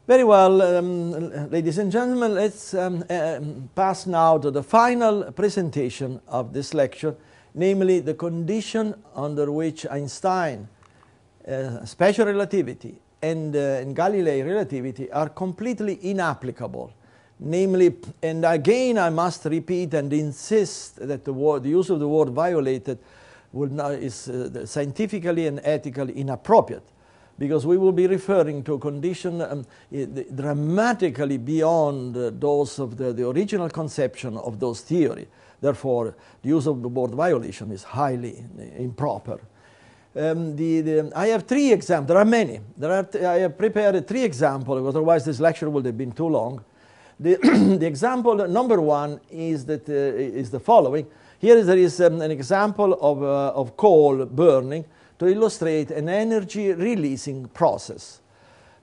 Very well, ladies and gentlemen, let's pass now to the final presentation of this lecture, namely the condition under which Einstein special relativity and Galilei relativity are completely inapplicable. Namely, and again I must repeat and insist that the use of the word violated is scientifically and ethically inappropriate, because we will be referring to a condition dramatically beyond those of the original conception of those theories. Therefore, the use of the word violation is highly improper. I have three examples. There are many. I have prepared three examples, otherwise this lecture would have been too long. The example number one is the following. Here there is an example of coal burning to illustrate an energy releasing process.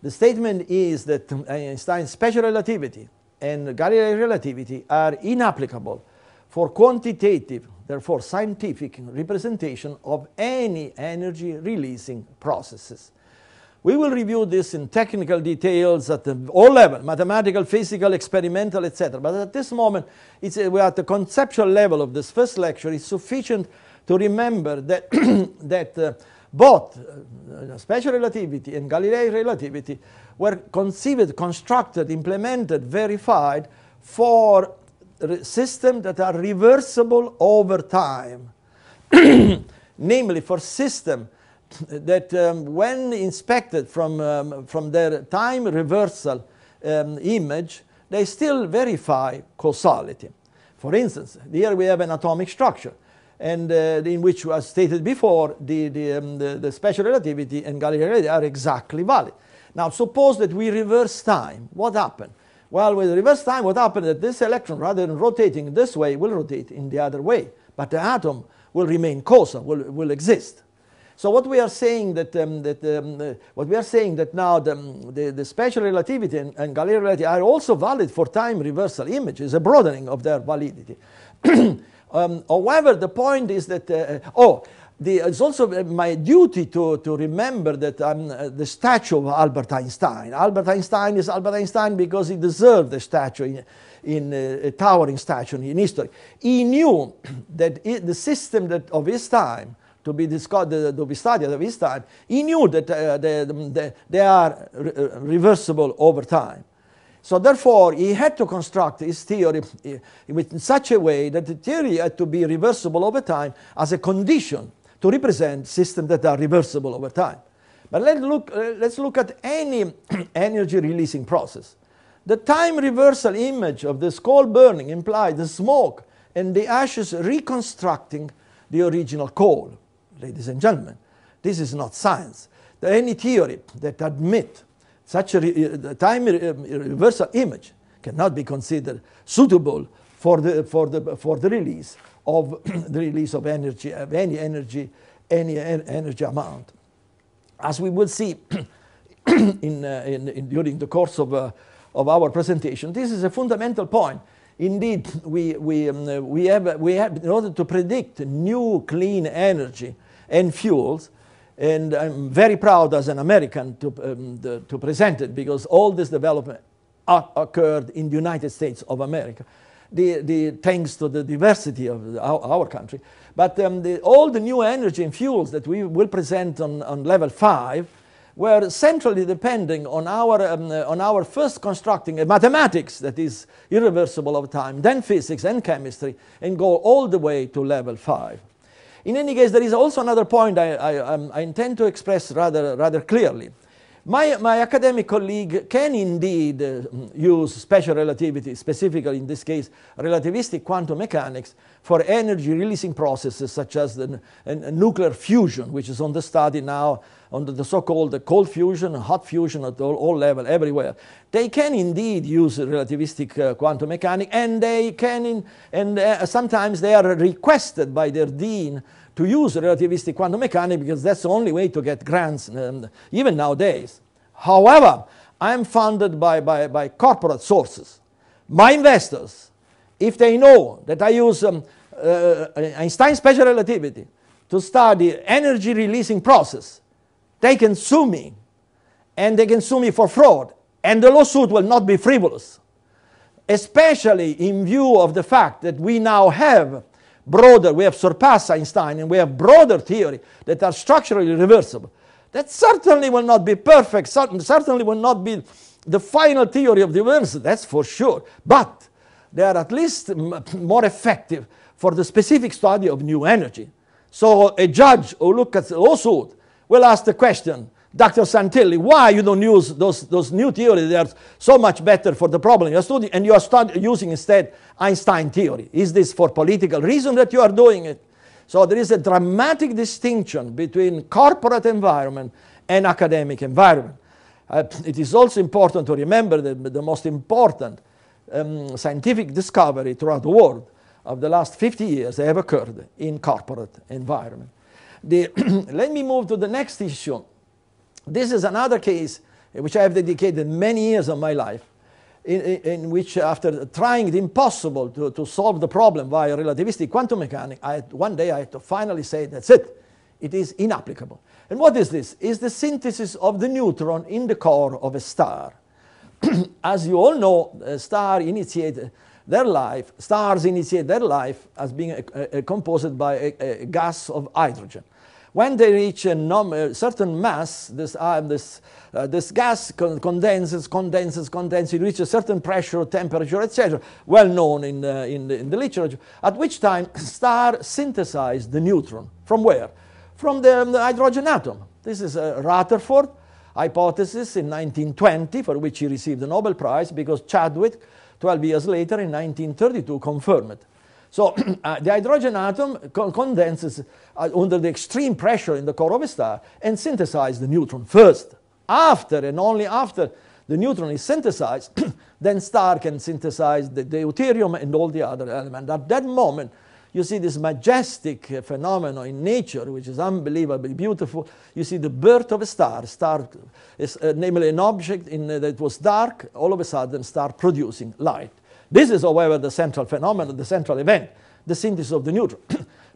The statement is that Einstein's special relativity and Galilei relativity are inapplicable for quantitative, therefore scientific, representation of any energy releasing processes. We will review this in technical details at all levels, mathematical, physical, experimental, etc. But at this moment, we're at the conceptual level of this first lecture. It's sufficient to remember that, both special relativity and Galilei relativity were conceived, constructed, implemented, verified for systems that are reversible over time. Namely, for systems that when inspected from their time reversal image, they still verify causality. For instance, here we have an atomic structure, and in which, as stated before, the special relativity and Galilei relativity are exactly valid. Now, suppose that we reverse time. What happened? Well, with reverse time, what happened is that this electron, rather than rotating this way, will rotate in the other way. But the atom will remain causal, will exist. So what we are saying that now the special relativity and Galilei relativity are also valid for time reversal images, a broadening of their validity. However, the point is that it's also my duty to remember that the statue of Albert Einstein. Albert Einstein is Albert Einstein because he deserved the statue, a towering statue in history. He knew that the system of his time, to be studied of his time, he knew that they are reversible over time. So therefore, he had to construct his theory in such a way that the theory had to be reversible over time as a condition to represent systems that are reversible over time. But let's look at any energy releasing process. The time reversal image of this coal burning implies the smoke and the ashes reconstructing the original coal. Ladies and gentlemen, this is not science. Any theory that admits such a time reversal image cannot be considered suitable for the release of energy, of any energy amount. As we will see during the course of our presentation, this is a fundamental point. Indeed, we have in order to predict new clean energy and fuels, and I'm very proud as an American to present it, because all this development occurred in the United States of America, thanks to the diversity of our country. But all the new energy and fuels that we will present on level 5 were centrally depending on our first constructing mathematics that is irreversible over time, then physics and chemistry, and go all the way to level 5. In any case, there is also another point I intend to express rather clearly. My academic colleague can indeed use special relativity, specifically in this case relativistic quantum mechanics, for energy releasing processes such as nuclear fusion, which is on the study now under the so-called cold fusion, hot fusion at all levels, everywhere. They can indeed use relativistic quantum mechanics, and they can, sometimes they are requested by their dean to use relativistic quantum mechanics because that's the only way to get grants, even nowadays. However, I'm funded by corporate sources. My investors, if they know that I use Einstein special relativity to study energy releasing process, they can sue me, and they can sue me for fraud, And the lawsuit will not be frivolous, especially in view of the fact that we now have we have surpassed Einstein, and we have broader theory that are structurally reversible. That certainly will not be perfect, certainly will not be the final theory of the universe, that's for sure. But they are at least more effective for the specific study of new energy. So a judge who looks at the lawsuit will ask the question, Dr. Santilli, why you don't use those new theories? They are so much better for the problem you're studying, and you are using instead Einstein theory. Is this for political reason that you are doing it? So there is a dramatic distinction between corporate environment and academic environment. It is also important to remember that the most important scientific discovery throughout the world of the last 50 years have occurred in corporate environment. Let me move to the next issue. This is another case which I have dedicated many years of my life, in which after trying the impossible to solve the problem via relativistic quantum mechanics, one day I had to finally say, that's it. It is inapplicable. And what is this? It's the synthesis of the neutron in the core of a star. As you all know, stars initiate their life as being composed by a gas of hydrogen. When they reach a certain mass, this gas condenses, it reaches a certain pressure, temperature, etc., well known in the literature, at which time stars synthesize the neutron. From where? From the hydrogen atom. This is a Rutherford hypothesis in 1920, for which he received the Nobel Prize, because Chadwick, 12 years later, in 1932, confirmed it. So the hydrogen atom condenses under the extreme pressure in the core of a star and synthesizes the neutron first. After, and only after, the neutron is synthesized, then star can synthesize the deuterium and all the other elements. At that moment, you see this majestic phenomenon in nature, which is unbelievably beautiful. You see the birth of a star. Star is namely an object that was dark, all of a sudden start producing light. This is, however, the central phenomenon, the central event, the synthesis of the neutron.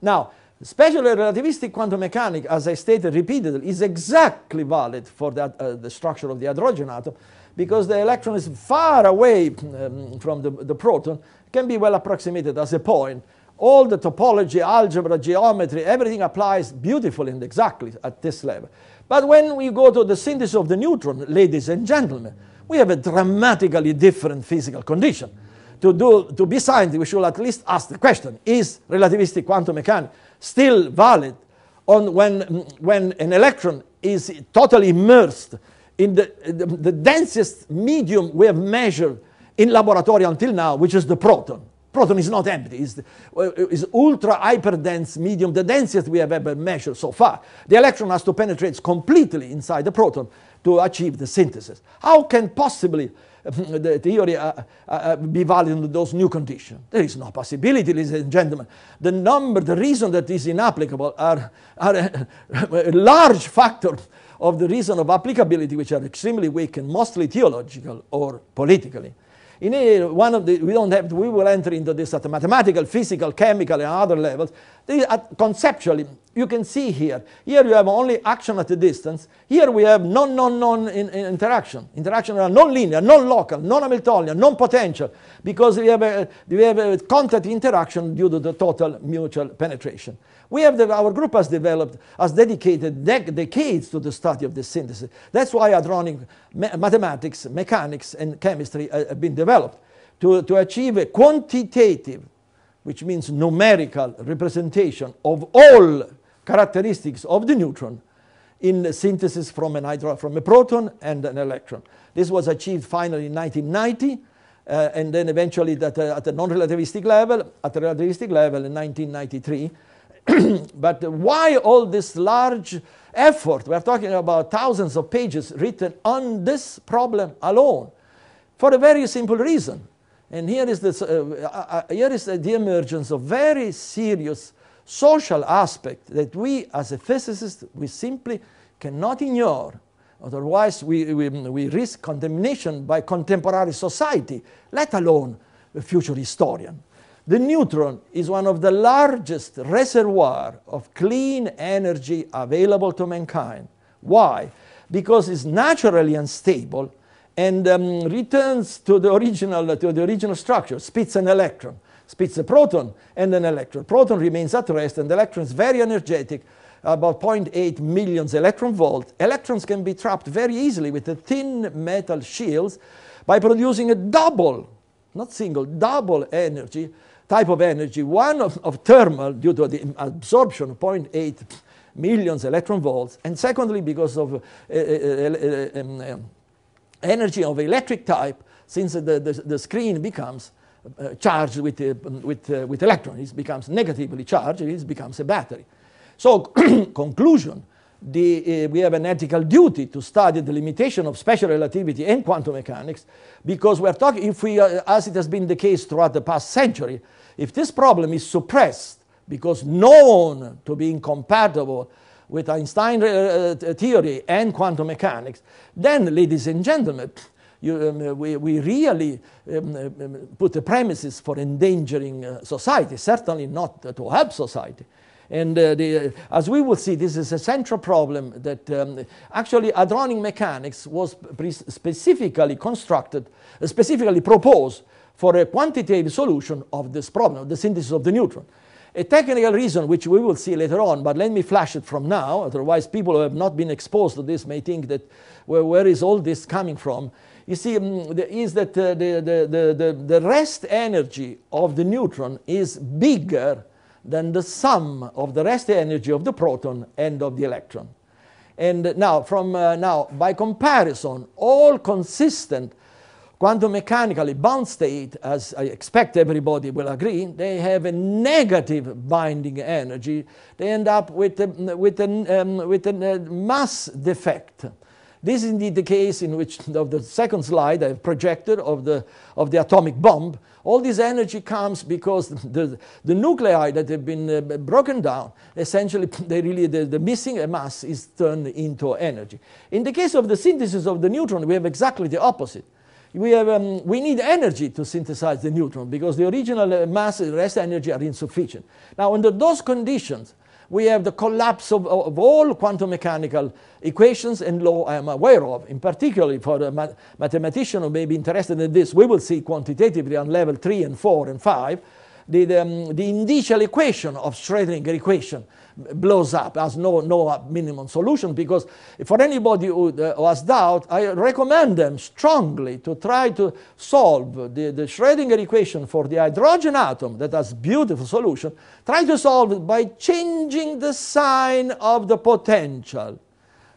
Now, especially relativistic quantum mechanics, as I stated repeatedly, is exactly valid for the structure of the hydrogen atom, because the electron is far away from the proton, can be well approximated as a point. All the topology, algebra, geometry, everything applies beautifully and exactly at this level. But when we go to the synthesis of the neutron, ladies and gentlemen, we have a dramatically different physical condition. To be scientific, we should at least ask the question, is relativistic quantum mechanics still valid when an electron is totally immersed in the densest medium we have measured in laboratory until now, which is the proton? Proton is not empty, it's ultra hyperdense medium, the densest we have ever measured so far. The electron has to penetrate completely inside the proton to achieve the synthesis. How can possibly the theory be valid under those new conditions? There is no possibility, ladies and gentlemen. The reason that is inapplicable are a large factor of the reason of applicability, which are extremely weak and mostly theological or politically. We will enter into this at the mathematical, physical, chemical, and other levels. Conceptually, you can see here. Here you have only action at a distance. Here we have non interaction. Interaction are non-linear, non-local, non-Hamiltonian, non-potential, because we have a contact interaction due to the total mutual penetration. Our group has dedicated decades to the study of this synthesis. That's why hadronic mathematics, mechanics, and chemistry have been developed to achieve a quantitative, which means numerical representation of all characteristics of the neutron in synthesis from a proton and an electron. This was achieved finally in 1990, and then eventually at the non-relativistic level, in 1993. But why all this large effort? We are talking about thousands of pages written on this problem alone, for a very simple reason. And here is the emergence of very serious social aspect that we, as a physicist, we simply cannot ignore. Otherwise, we risk condemnation by contemporary society, let alone a future historian. The neutron is one of the largest reservoirs of clean energy available to mankind. Why? Because it's naturally unstable and returns to the original structure, spits an electron, spits a proton and an electron. Proton remains at rest, and the electron is very energetic, about 0.8 million electron volts. Electrons can be trapped very easily with the thin metal shields by producing a double, not single, double energy, type of energy, one of thermal due to the absorption of 0.8 million electron volts, and secondly because of energy of electric type, since the screen becomes charged with electrons. It becomes negatively charged, it becomes a battery. So, conclusion, we have an ethical duty to study the limitation of special relativity and quantum mechanics, because we're talking, if we, as it has been the case throughout the past century, if this problem is suppressed because known to be incompatible with Einstein theory and quantum mechanics, then, ladies and gentlemen, we really put the premises for endangering society, certainly not to help society. And as we will see, this is a central problem that actually hadronic mechanics was specifically constructed, specifically proposed for a quantitative solution of this problem, the synthesis of the neutron. A technical reason, which we will see later on, but let me flash it from now, otherwise people who have not been exposed to this may think that where is all this coming from? You see, is that the rest energy of the neutron is bigger than the sum of the rest energy of the proton and of the electron. And now, by comparison, all consistent quantum mechanically bound state, as I expect everybody will agree, they have a negative binding energy. They end up with a mass defect. This is indeed the case in which, of the second slide I have projected of the atomic bomb. All this energy comes because the nuclei that have been broken down, essentially the missing mass is turned into energy. In the case of the synthesis of the neutron, we have exactly the opposite. We need energy to synthesize the neutron because the original mass and rest energy are insufficient. Now, under those conditions, we have the collapse of all quantum mechanical equations and law I am aware of. In particular, for a mathematician who may be interested in this, we will see quantitatively on level 3 and 4 and 5, the initial equation of Schrödinger equation blows up, has no minimum solution, because for anybody who has doubt, I recommend them strongly to try to solve the Schrödinger equation for the hydrogen atom that has beautiful solution. Try to solve it by changing the sign of the potential.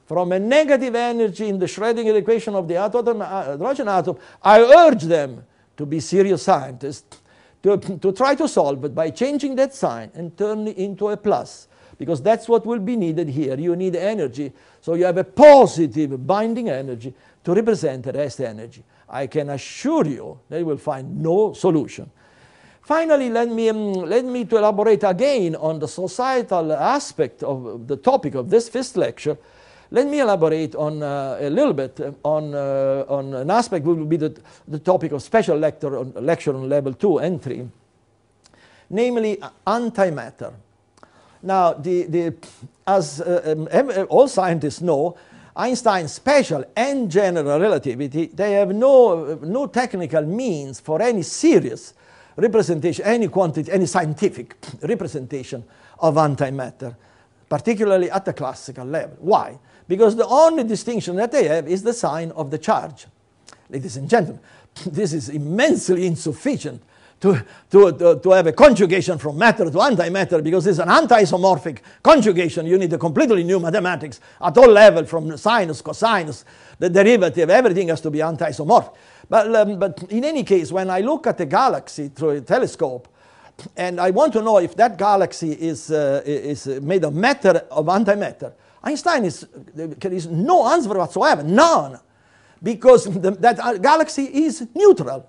From a negative energy in the Schrödinger equation of the hydrogen atom, I urge them to be serious scientists, to try to solve it by changing that sign and turn it into a plus. Because that's what will be needed here. You need energy, so you have a positive binding energy to represent the rest energy. I can assure you they will find no solution. Finally, let me to elaborate again on the societal aspect of the topic of this first lecture. Let me elaborate on a little bit on an aspect which will be the topic of special lecture on level 2 and 3, namely antimatter. Now, as all scientists know, Einstein's special and general relativity, they have no technical means for any serious representation, any scientific representation of antimatter, particularly at the classical level. Why? Because the only distinction that they have is the sign of the charge. Ladies and gentlemen, this is immensely insufficient to have a conjugation from matter to antimatter, because it's an anti-isomorphic conjugation. You need a completely new mathematics at all levels, from sinus, cosinus, the derivative, everything has to be anti-isomorphic. But in any case, when I look at a galaxy through a telescope, and I want to know if that galaxy is made of matter or antimatter, Einstein there is no answer whatsoever, none, because that galaxy is neutral.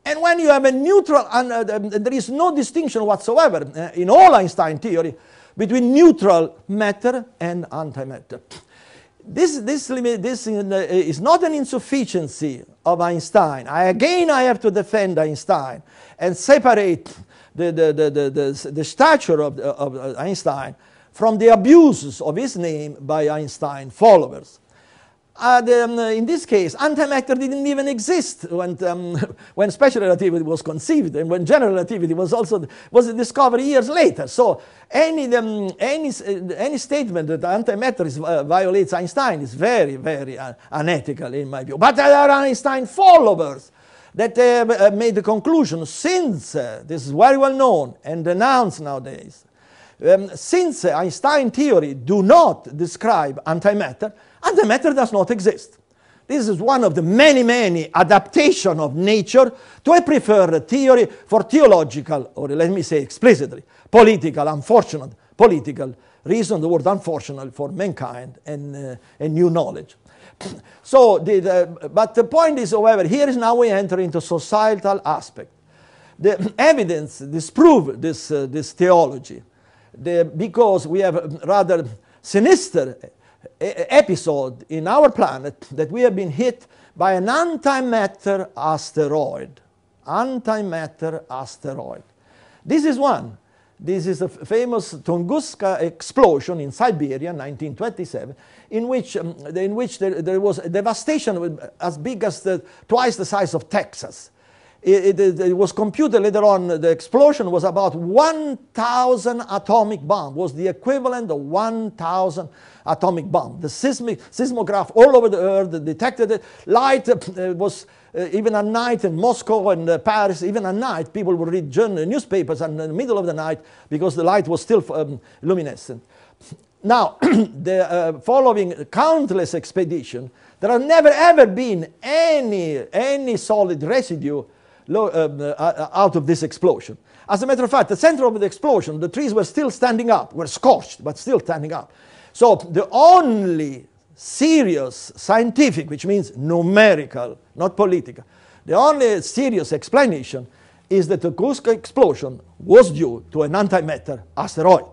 And when you have a neutral, there is no distinction whatsoever in all Einstein theory between neutral matter and antimatter. This is not an insufficiency of Einstein. Again, I have to defend Einstein and separate the stature of Einstein from the abuses of his name by Einstein followers. In this case, antimatter didn't even exist when special relativity was conceived, and when general relativity was discovered years later. So any statement that antimatter violates Einstein is very, very unethical in my view. But there are Einstein followers that made the conclusion, since this is very well known and denounced nowadays, since Einstein theory do not describe antimatter, antimatter does not exist. This is one of the many, many adaptations of nature to a preferred theory for theological, or let me say explicitly, political, unfortunate, political reason, the word unfortunate for mankind and new knowledge. So, but the point is, however, here is now we enter into societal aspect. The evidence disprove this theology, because we have a rather sinister episode in our planet that we have been hit by an antimatter asteroid. Antimatter asteroid. This is one. This is a famous Tunguska explosion in Siberia in 1927, in which there was a devastation as big as twice the size of Texas. It was computed later on, the explosion was about 1,000 atomic bomb, was the equivalent of 1,000 atomic bomb. The seismograph all over the earth detected it. Light was, even at night in Moscow and Paris, even at night, people would read newspapers in the middle of the night because the light was still luminescent. Now, following countless expeditions, there have never ever been any solid residue out of this explosion. As a matter of fact, the center of the explosion, the trees were still standing up, were scorched, but still standing up. So the only serious scientific, which means numerical, not political, the only serious explanation is that the Tunguska explosion was due to an antimatter asteroid.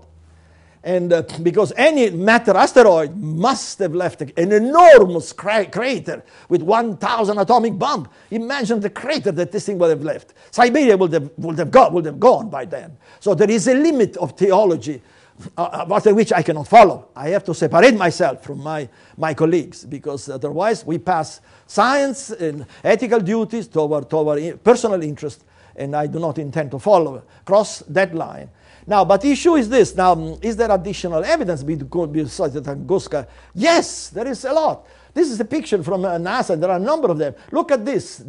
And because any matter asteroid must have left an enormous crater with 1,000 atomic bomb. Imagine the crater that this thing would have left. Siberia would have gone by then. So there is a limit of theology about which I cannot follow. I have to separate myself from my colleagues, because otherwise we pass science and ethical duties toward personal interest, and I do not intend to cross that line. Now, but the issue is this. Now, is there additional evidence besides the Tunguska? Yes, there is a lot. This is a picture from NASA. There are a number of them. Look at this.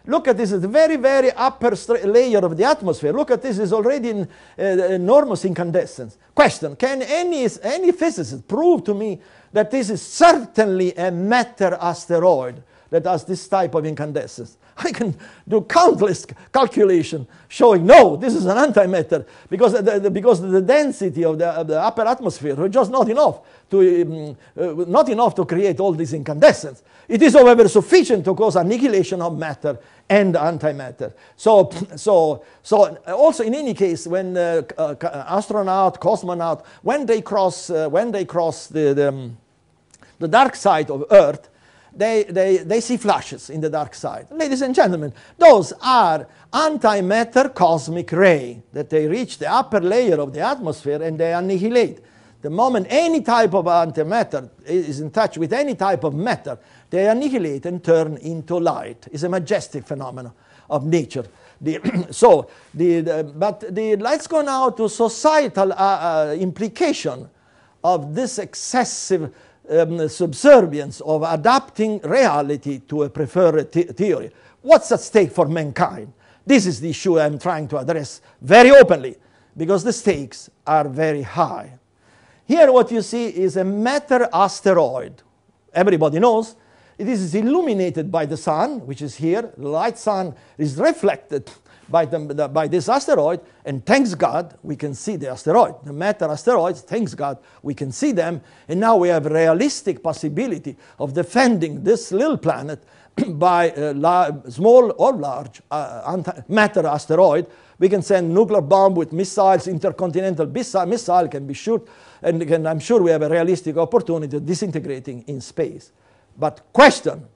Look at this. It's the very, very upper layer of the atmosphere. Look at this. It's already in enormous incandescence. Question: can any physicist prove to me that this is certainly a matter asteroid that has this type of incandescence? I can do countless calculations showing no, this is an antimatter, because the density of the upper atmosphere was just not enough to create all these incandescents. It is, however, sufficient to cause annihilation of matter and antimatter. So also in any case, when astronaut, cosmonaut, when they cross the dark side of Earth, they see flashes in the dark side. Ladies and gentlemen, those are antimatter cosmic ray that they reach the upper layer of the atmosphere and they annihilate. The moment any type of antimatter is in touch with any type of matter, they annihilate and turn into light. It's a majestic phenomenon of nature. Let's go now to societal implication of this excessive subservience of adapting reality to a preferred theory. What's at stake for mankind? This is the issue I'm trying to address very openly, because the stakes are very high. Here what you see is a matter asteroid. Everybody knows it is illuminated by the sun, which is here. The light sun is reflected by this asteroid, and thanks God we can see the asteroid. The matter asteroids, thanks God we can see them, and now we have a realistic possibility of defending this little planet by a small or large matter asteroid. We can send nuclear bomb with missiles, intercontinental missile can be shot, and I'm sure we have a realistic opportunity of disintegrating in space. But question,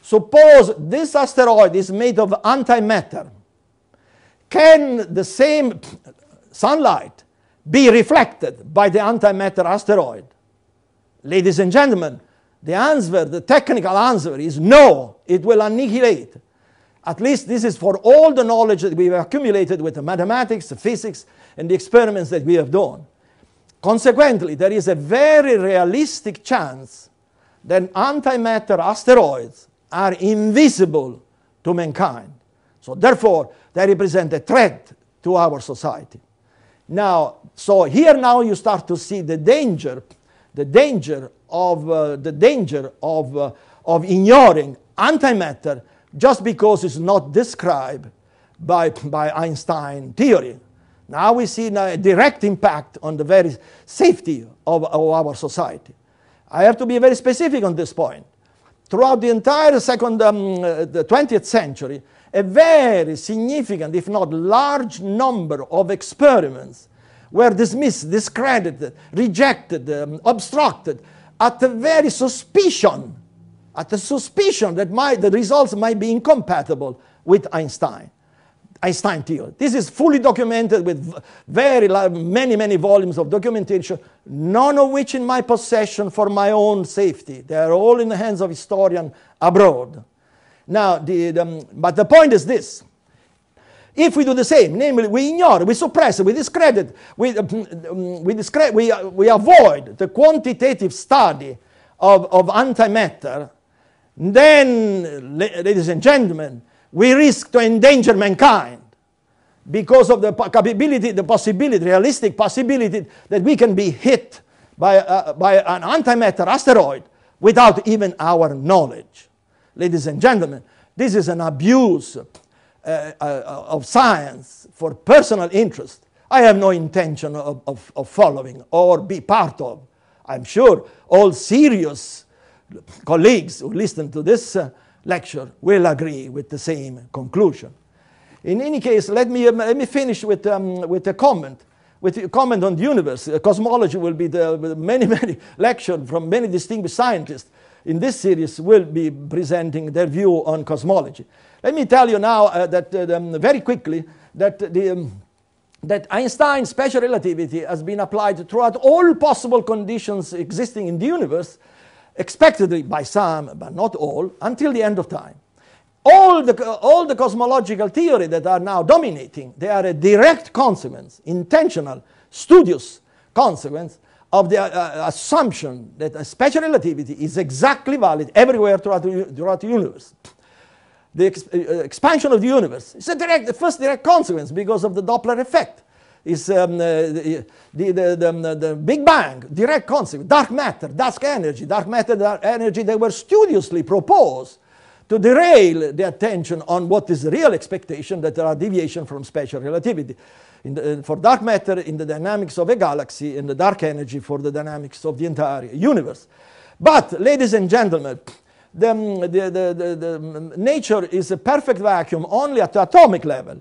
suppose this asteroid is made of antimatter. Can the same sunlight be reflected by the antimatter asteroid? Ladies and gentlemen, The answer, the technical answer is no, it will annihilate. At least this is for all the knowledge that we have accumulated with the mathematics, the physics, and the experiments that we have done. Consequently, there is a very realistic chance that antimatter asteroids are invisible to mankind. So therefore, they represent a threat to our society. Now, so here now you start to see the danger of ignoring antimatter just because it's not described by Einstein theory. Now we see a direct impact on the very safety of our society. I have to be very specific on this point. Throughout the entire the 20th century, a very significant, if not large number of experiments were dismissed, discredited, rejected, obstructed at the very suspicion, that the results might be incompatible with Einstein theory. This is fully documented with many volumes of documentation, none of which in my possession for my own safety. They are all in the hands of historians abroad. Now, but the point is this. If we do the same, namely we ignore, we suppress, we discredit, we avoid the quantitative study of antimatter, then, ladies and gentlemen, we risk to endanger mankind because of the realistic possibility that we can be hit by an antimatter asteroid without even our knowledge. Ladies and gentlemen, this is an abuse of science for personal interest. I have no intention of following or be part of. I'm sure all serious colleagues who listen to this lecture will agree with the same conclusion. In any case, let me finish with a comment. With a comment on the universe. Cosmology will be many lectures from many distinguished scientists in this series will be presenting their view on cosmology. Let me tell you now that very quickly that Einstein's special relativity has been applied throughout all possible conditions existing in the universe, expectedly by some, but not all, until the end of time. All the cosmological theory that are now dominating, they are a direct consequence, intentional, studious consequence of the assumption that special relativity is exactly valid everywhere throughout the universe. The expansion of the universe is the first direct consequence because of the Doppler effect. It's the Big Bang, direct consequence. Dark matter, dark energy, they were studiously proposed to derail the attention on what is the real expectation, that there are deviations from special relativity. For dark matter in the dynamics of a galaxy, and the dark energy for the dynamics of the entire universe. But, ladies and gentlemen, the nature is a perfect vacuum only at the atomic level,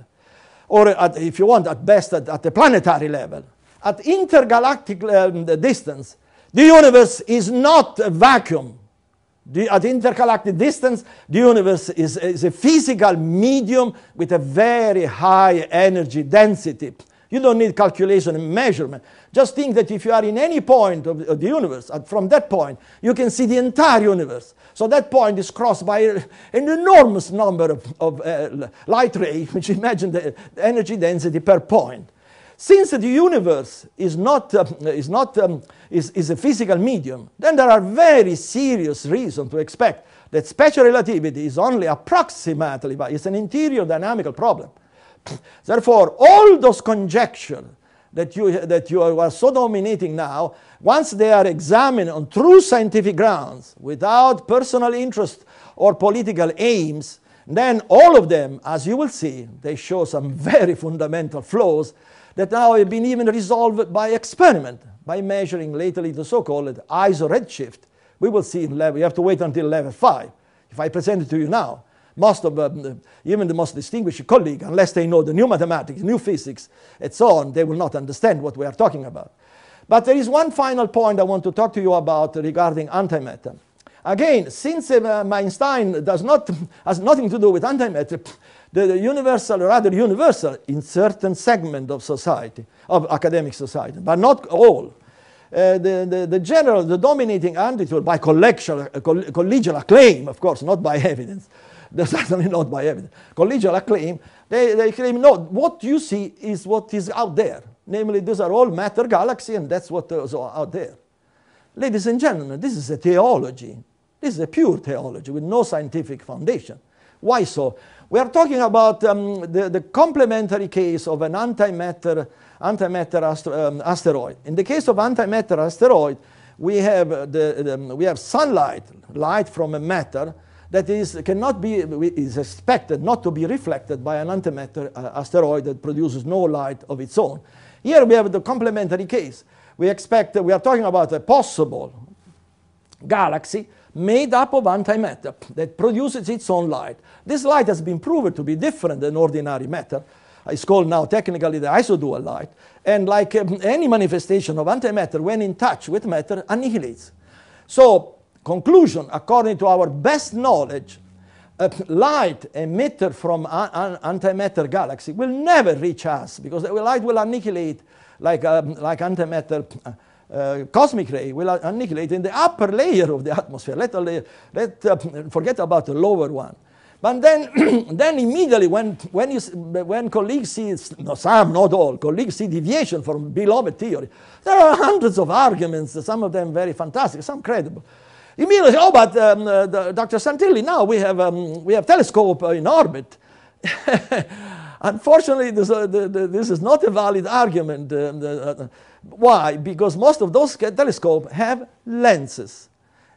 or if you want, at best at the planetary level. At intergalactic distance, the universe is not a vacuum. At intergalactic distance, the universe is a physical medium with a very high energy density. You don't need calculation and measurement. Just think that if you are in any point of the universe, from that point, you can see the entire universe. So that point is crossed by an enormous number of light rays, which imagine the energy density per point. Since the universe is a physical medium, then there are very serious reasons to expect that special relativity is only approximately, but it's an interior dynamical problem. Therefore, all those conjectures that you are so dominating now, once they are examined on true scientific grounds, without personal interest or political aims, then all of them, as you will see, they show some very fundamental flaws that now have been even resolved by experiment, by measuring lately the so-called ISO redshift. We will see in level, you have to wait until level 5. If I present it to you now, most of even the most distinguished colleagues, unless they know the new mathematics, new physics, and so on, they will not understand what we are talking about. But there is one final point I want to talk to you about regarding antimatter. Again, since Einstein has nothing to do with antimatter, the universal, rather universal in certain segment of society, of academic society, but not all. the dominating attitude by collegial acclaim, of course, not by evidence, certainly not by evidence, collegial acclaim, they claim, no, what you see is what is out there. Namely, these are all matter galaxies, and that's what is out there. Ladies and gentlemen, this is a theology. This is a pure theology with no scientific foundation. Why so? We are talking about the complementary case of an antimatter asteroid. In the case of antimatter asteroid, we have sunlight, light from a matter that is expected not to be reflected by an antimatter asteroid that produces no light of its own. Here we have the complementary case. We are talking about a possible galaxy made up of antimatter that produces its own light. This light has been proven to be different than ordinary matter. It's called now technically the isodual light. And like any manifestation of antimatter, when in touch with matter, annihilates. So, conclusion, according to our best knowledge, light emitted from an antimatter galaxy will never reach us, because the light will annihilate like antimatter cosmic ray will annihilate in the upper layer of the atmosphere. Forget about the lower one. But then, then immediately when colleagues see, some, not all, colleagues see deviation from beloved theory, there are hundreds of arguments, some of them very fantastic, some credible. Immediately, oh, but Dr. Santilli, now we have telescope in orbit. Unfortunately, this is not a valid argument. Why? Because most of those telescopes have lenses.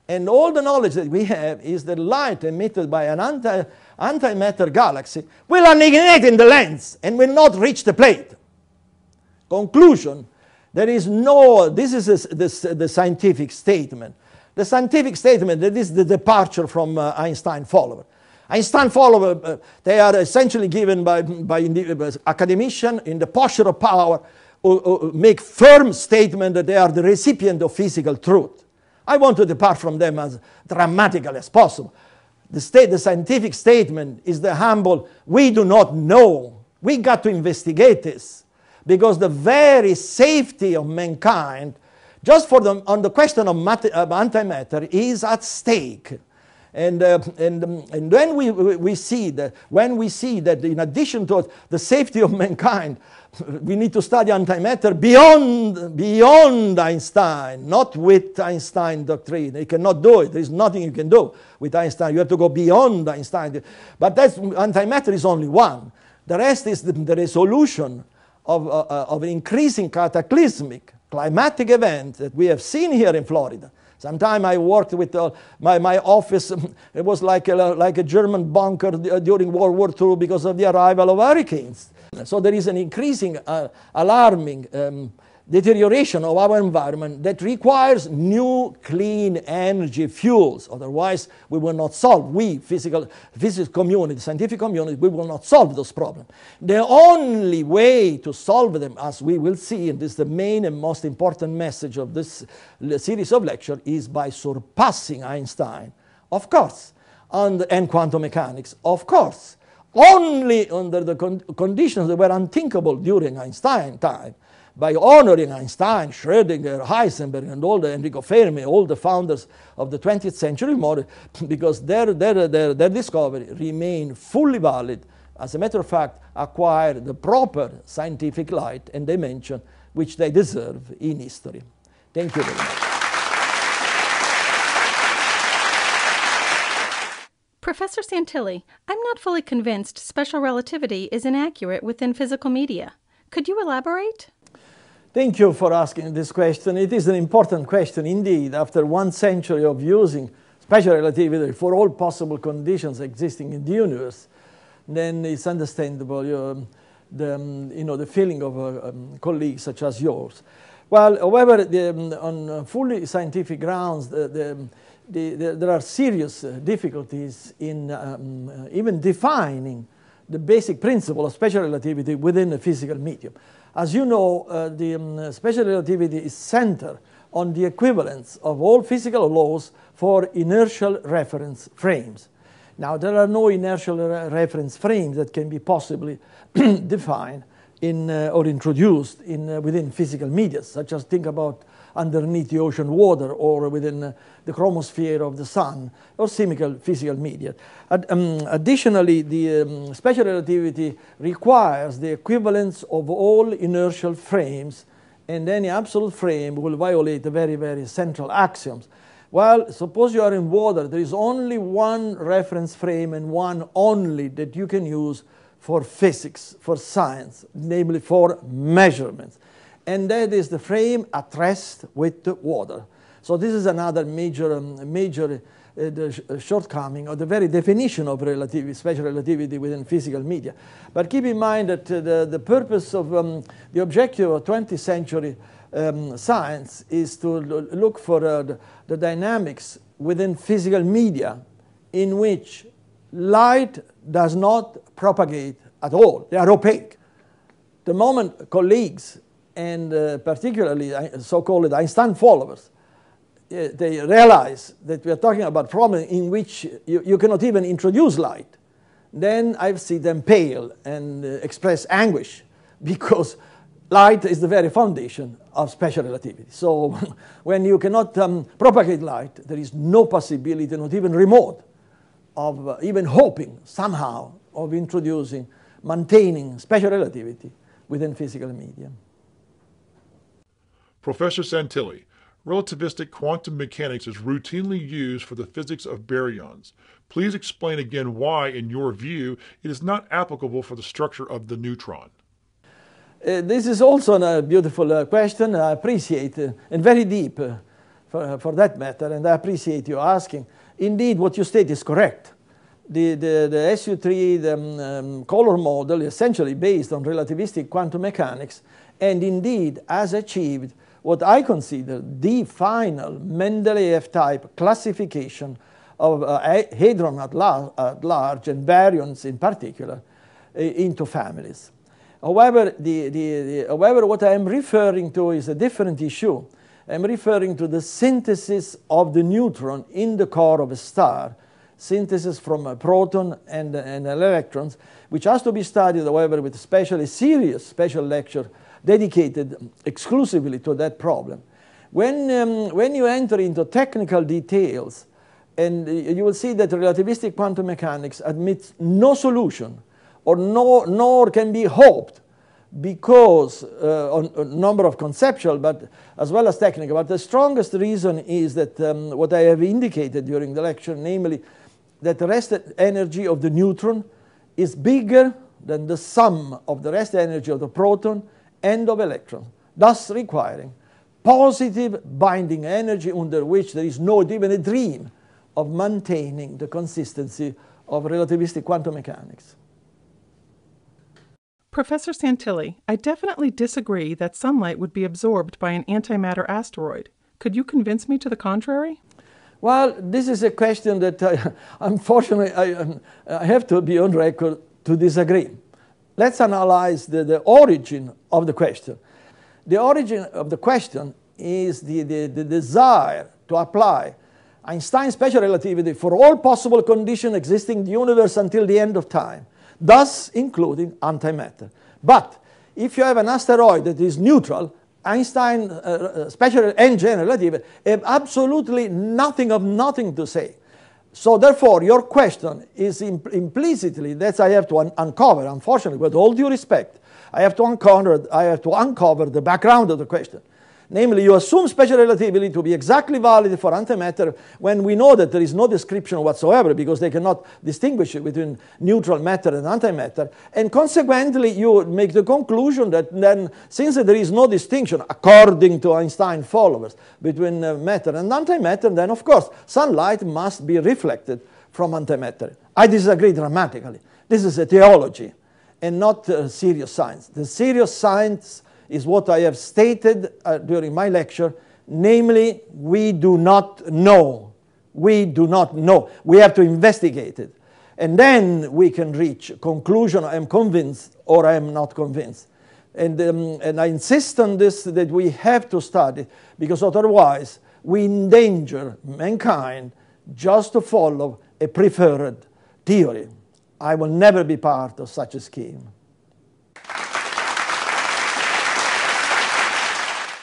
And all the knowledge that we have is that light emitted by an antimatter galaxy will annihilate in the lens and will not reach the plate. Conclusion, there is no, this is the scientific statement. The scientific statement that is the departure from Einstein follower. Einstein follower, they are essentially given by academicians in the posture of power who make firm statement that they are the recipient of physical truth. I want to depart from them as dramatically as possible. The scientific statement is the humble, we do not know. We got to investigate this, because the very safety of mankind, just on the question of antimatter, is at stake. And when we see that in addition to the safety of mankind, we need to study antimatter beyond Einstein, not with Einstein doctrine. You cannot do it. There is nothing you can do with Einstein. You have to go beyond Einstein. But antimatter is only one. The rest is the resolution of an increasing cataclysmic climatic event that we have seen here in Florida. Sometime I worked with my office. It was like a German bunker during World War II because of the arrival of hurricanes. So there is an increasing, alarming deterioration of our environment that requires new clean energy fuels. Otherwise, we will not solve, physics community, scientific community, we will not solve those problems. The only way to solve them, as we will see, and this is the main and most important message of this series of lectures, is by surpassing Einstein, of course, and quantum mechanics, of course, only under the conditions that were unthinkable during Einstein time. By honoring Einstein, Schrödinger, Heisenberg, and all the Enrico Fermi, all the founders of the 20th century model, because their discovery remain fully valid. As a matter of fact, acquire the proper scientific light and dimension which they deserve in history. Thank you very much. Professor Santilli, I'm not fully convinced special relativity is inaccurate within physical media. Could you elaborate? Thank you for asking this question. It is an important question indeed. After 1 century of using special relativity for all possible conditions existing in the universe, then it's understandable the feeling of colleagues such as yours. Well, however, on fully scientific grounds, there are serious difficulties in even defining the basic principle of special relativity within a physical medium. As you know, special relativity is centered on the equivalence of all physical laws for inertial reference frames. Now, there are no inertial reference frames that can be possibly defined or introduced within physical media, such as think about underneath the ocean water or within the chromosphere of the sun or similar physical media. Additionally, the special relativity requires the equivalence of all inertial frames, and any absolute frame will violate the very, very central axioms. Well, suppose you are in water, there is only one reference frame and one only that you can use for physics, for science, namely for measurements. And that is the frame at rest with the water. So this is another major shortcoming of the very definition of relativity, special relativity within physical media. But keep in mind that the purpose of the objective of 20th century science is to look for the dynamics within physical media in which light does not propagate at all. They are opaque. The moment colleagues and particularly so-called Einstein followers, they realize that we are talking about problems in which you cannot even introduce light, then I see them pale and express anguish, because light is the very foundation of special relativity. So when you cannot propagate light, there is no possibility, not even remote, of even hoping somehow of introducing, maintaining special relativity within physical media. Professor Santilli, relativistic quantum mechanics is routinely used for the physics of baryons. Please explain again why, in your view, it is not applicable for the structure of the neutron. This is also a beautiful question. I appreciate, and very deep for that matter, and I appreciate you asking. Indeed, what you state is correct. The SU3, the color model, is essentially based on relativistic quantum mechanics, and indeed has achieved what I consider the final Mendeleev-type classification of hadron at large and baryons in particular into families. However, however, what I am referring to is a different issue. I'm referring to the synthesis of the neutron in the core of a star, synthesis from a proton and electrons, which has to be studied, however, with a serious special lecture dedicated exclusively to that problem. When you enter into technical details, and you will see that relativistic quantum mechanics admits no solution, or nor can be hoped, because on a number of conceptual, but as well as technical. But the strongest reason is that what I have indicated during the lecture, namely that the rest energy of the neutron is bigger than the sum of the rest energy of the proton and of electrons, thus requiring positive binding energy under which there is not even a dream of maintaining the consistency of relativistic quantum mechanics. Professor Santilli, I definitely disagree that sunlight would be absorbed by an antimatter asteroid. Could you convince me to the contrary? Well, this is a question that unfortunately I have to be on record to disagree. Let's analyze the origin of the question. The origin of the question is the desire to apply Einstein's special relativity for all possible conditions existing in the universe until the end of time, thus including antimatter. But if you have an asteroid that is neutral, Einstein special and general relativity have absolutely nothing to say. So therefore, your question is implicitly, that I have to uncover, unfortunately, with all due respect, I have to uncover the background of the question. Namely, you assume special relativity to be exactly valid for antimatter when we know that there is no description whatsoever, because they cannot distinguish between neutral matter and antimatter. And consequently, you make the conclusion that then, since there is no distinction, according to Einstein followers, between matter and antimatter, then of course sunlight must be reflected from antimatter. I disagree dramatically. This is a theology and not serious science. The serious science is what I have stated during my lecture, namely, we do not know. We do not know. We have to investigate it. And then we can reach a conclusion, I am convinced or I am not convinced. And I insist on this, that we have to study, because otherwise we endanger mankind just to follow a preferred theory. I will never be part of such a scheme.